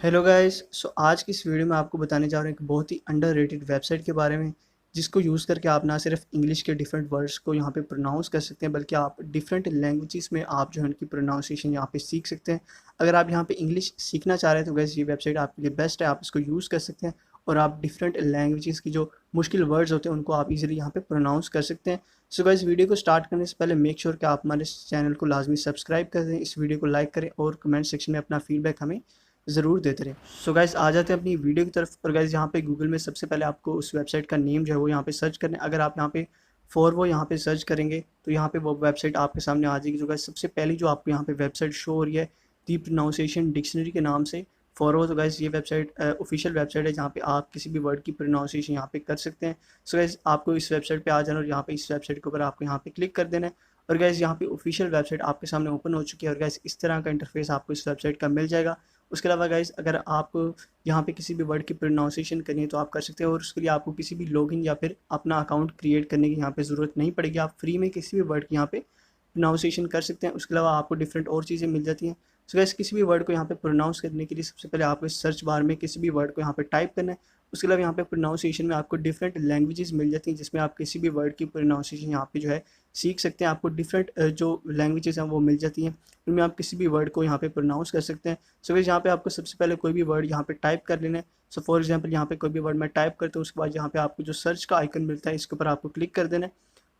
Hello guys. आज की इस वीडियो में आपको बताने जा रहे हैं एक बहुत ही अंडररेटेड वेबसाइट के बारे में, जिसको यूज़ करके आप ना सिर्फ इंग्लिश के डिफरेंट वर्ड्स को यहाँ पे प्रोनाउंस कर सकते हैं, बल्कि आप डिफरेंट लैंग्वेजेस में आप जो है उनकी प्रोनाउंसिएशन यहाँ पे सीख सकते हैं। अगर आप यहाँ पे इंग्लिश सीखना चाह रहे हैं तो गाइस ये वेबसाइट आपके लिए बेस्ट है, आप इसको यूज़ कर सकते हैं और आप डिफरेंट लैंग्वेजेस की जो मुश्किल वर्ड्स होते हैं उनको आप इजीली यहाँ पे प्रोनाउंस कर सकते हैं। सो गाइस वीडियो को स्टार्ट करने से पहले मेक श्योर कि आप हमारे इस चैनल को लाजमी सब्सक्राइब कर दें, इस वीडियो को लाइक करें और कमेंट सेक्शन में अपना फीडबैक हमें ज़रूर देते रहें। सो गाइस आ जाते हैं अपनी वीडियो की तरफ। और गाइस यहाँ पे गूगल में सबसे पहले आपको उस वेबसाइट का नेम जो है वो यहाँ पे सर्च करना है। अगर आप यहाँ पे फॉर वो यहाँ पे सर्च करेंगे तो यहाँ पे वो वेबसाइट आपके सामने आ जाएगी। जो गाइस सबसे पहली जो आपको यहाँ पे वेबसाइट शो हो रही है दी प्रोनाउंसिएशन डिक्शनरी के नाम से फॉर वो, तो गाइस ये वेबसाइट ऑफिशियल वेबसाइट है जहाँ पे आप किसी भी वर्ड की प्रोनाउंसिएशन यहाँ पे कर सकते हैं। सो गाइस आपको इस वेबसाइट पे आ जाना और यहाँ पे इस वेबसाइट के ऊपर आपको यहाँ पे क्लिक कर देना है। और गाइस यहाँ पे ऑफिशियल वेबसाइट आपके सामने ओपन हो चुकी है और गाइस इस तरह का इंटरफेस आपको इस वेबसाइट का मिल जाएगा। उसके अलावा गाइस अगर आप यहाँ पे किसी भी वर्ड की प्रोनाउंसिएशन करनी है तो आप कर सकते हैं और उसके लिए आपको किसी भी लॉगिन या फिर अपना अकाउंट क्रिएट करने की यहाँ पे ज़रूरत नहीं पड़ेगी। आप फ्री में किसी भी वर्ड की यहाँ पे प्रोनाउंसिएशन कर सकते हैं। उसके अलावा आपको डिफरेंट और चीज़ें मिल जाती हैं। सो गाइस किसी भी वर्ड को यहाँ पे प्रोनाउंस करने के लिए सबसे पहले आपको इस सर्च बार में किसी भी वर्ड को यहाँ पे टाइप करना है। उसके अलावा यहाँ पे प्रोनाउंसिएशन में आपको डिफरेंट लैंग्वेजेस मिल जाती हैं, जिसमें आप किसी भी वर्ड की प्रोनाउंसिएशन यहाँ पे जो है सीख सकते हैं। आपको डिफरेंट जो लैंग्वेजेस हैं वो मिल जाती हैं, उनमें आप किसी भी वर्ड को यहाँ पे प्रोनाउंस कर सकते हैं। सो गाइस यहाँ पे आपको सबसे पहले कोई भी वर्ड यहाँ पे टाइप कर लेना है। सो फॉर एग्जांपल यहाँ पे कोई भी वर्ड मैं टाइप करता हूँ, उसके बाद यहाँ पे आपको जो सर्च का आइकन मिलता है इसके ऊपर आपको क्लिक कर देना है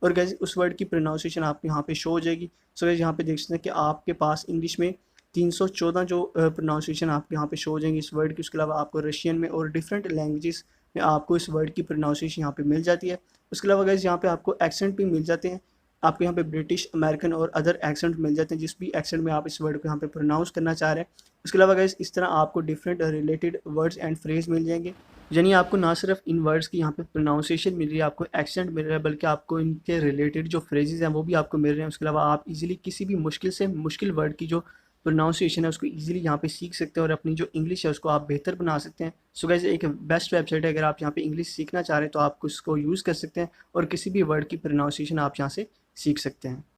और गाइस उस वर्ड की प्रोनाउंसिएशन आपको यहाँ पे शो हो जाएगी। सो गाइस यहाँ पे देख सकते हैं कि आपके पास इंग्लिश में 314 जो प्रोनाउंसिएशन आपको यहाँ पे शो हो जाएंगी इस वर्ड की। उसके अलावा आपको रशियन में और डिफरेंट लैंग्वेजेस में आपको इस वर्ड की प्रोनाउंसिएशन यहाँ पे मिल जाती है। उसके अलावा गाइस यहाँ पे आपको एक्सेंट भी मिल जाते हैं। आपको यहाँ पे ब्रिटिश, अमेरिकन और अदर एक्सेंट मिल जाते हैं, जिस भी एक्सेंट में आप इस वर्ड को यहाँ पे प्रोनाउंस करना चाह रहे हैं। उसके अलावा गाइस इस तरह आपको different related words and phrase मिल जाएंगे। यानी आपको ना सिर्फ इन वर्ड्स की यहाँ पे प्रोनाउंसिएशन मिल रही है, आपको एक्सेंट मिल रहा है, बल्कि आपको इनके रिलेटेड जो फ्रेजेस हैं वो भी आपको मिल रहे हैं। उसके अलावा आप इजीली किसी भी मुश्किल से मुश्किल वर्ड की जो प्रोनाउंसिएशन है उसको इजीली यहाँ पे सीख सकते हैं और अपनी जो इंग्लिश है उसको आप बेहतर बना सकते हैं। सो गाइस एक बेस्ट वेबसाइट है, अगर आप यहाँ पे इंग्लिश सीखना चाह रहे हैं तो आप उसको यूज़ कर सकते हैं और किसी भी वर्ड की प्रोनाउंसिएशन आप यहाँ से सीख सकते हैं।